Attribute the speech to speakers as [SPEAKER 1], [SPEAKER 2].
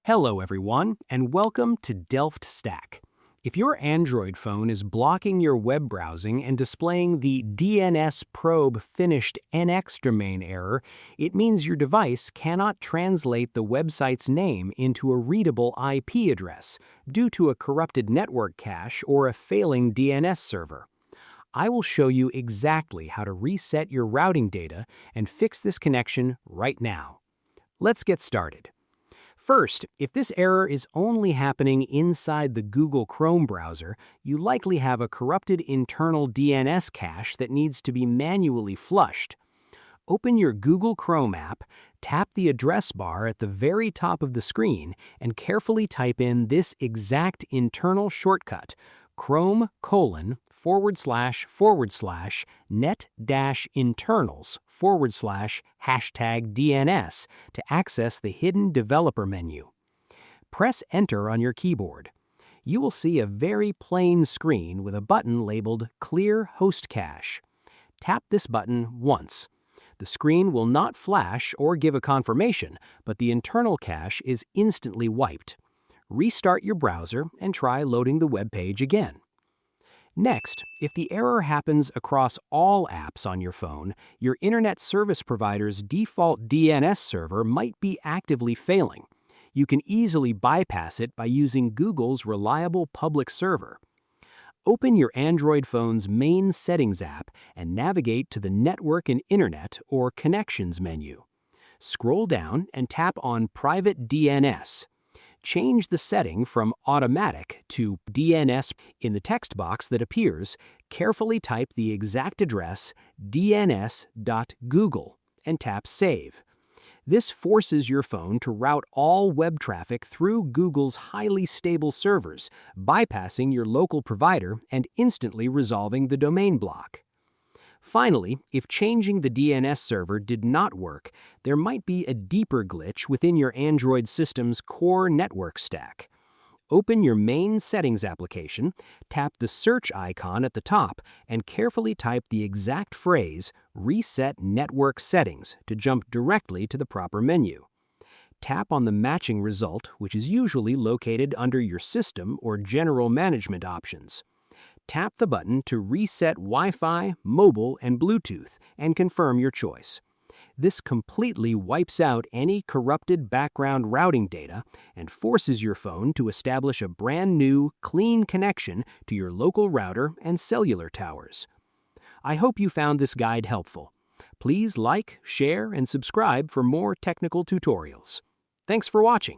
[SPEAKER 1] Hello everyone, and welcome to Delft Stack. If your Android phone is blocking your web browsing and displaying the DNS PROBE FINISHED NXDOMAIN error, it means your device cannot translate the website's name into a readable IP address due to a corrupted network cache or a failing DNS server. I will show you exactly how to reset your routing data and fix this connection right now. Let's get started. First, if this error is only happening inside the Google Chrome browser, you likely have a corrupted internal DNS cache that needs to be manually flushed. Open your Google Chrome app, tap the address bar at the very top of the screen, and carefully type in this exact internal shortcut: chrome://net-internals/#DNS to access the hidden developer menu. Press Enter on your keyboard. You will see a very plain screen with a button labeled Clear Host Cache. Tap this button once. The screen will not flash or give a confirmation, but the internal cache is instantly wiped. Restart your browser and try loading the web page again. Next, if the error happens across all apps on your phone, your internet service provider's default DNS server might be actively failing. You can easily bypass it by using Google's reliable public server. Open your Android phone's main settings app and navigate to the Network and Internet or Connections menu. Scroll down and tap on Private DNS. Change the setting from Automatic to DNS. In the text box that appears, carefully type the exact address dns.google and tap Save. This forces your phone to route all web traffic through Google's highly stable servers, bypassing your local provider and instantly resolving the domain block. Finally, if changing the DNS server did not work, there might be a deeper glitch within your Android system's core network stack. Open your main settings application, tap the search icon at the top, and carefully type the exact phrase "Reset Network Settings" to jump directly to the proper menu. Tap on the matching result, which is usually located under your System or General Management options. Tap the button to reset Wi-Fi, mobile, and Bluetooth and confirm your choice. This completely wipes out any corrupted background routing data and forces your phone to establish a brand new, clean connection to your local router and cellular towers. I hope you found this guide helpful. Please like, share, and subscribe for more technical tutorials. Thanks for watching.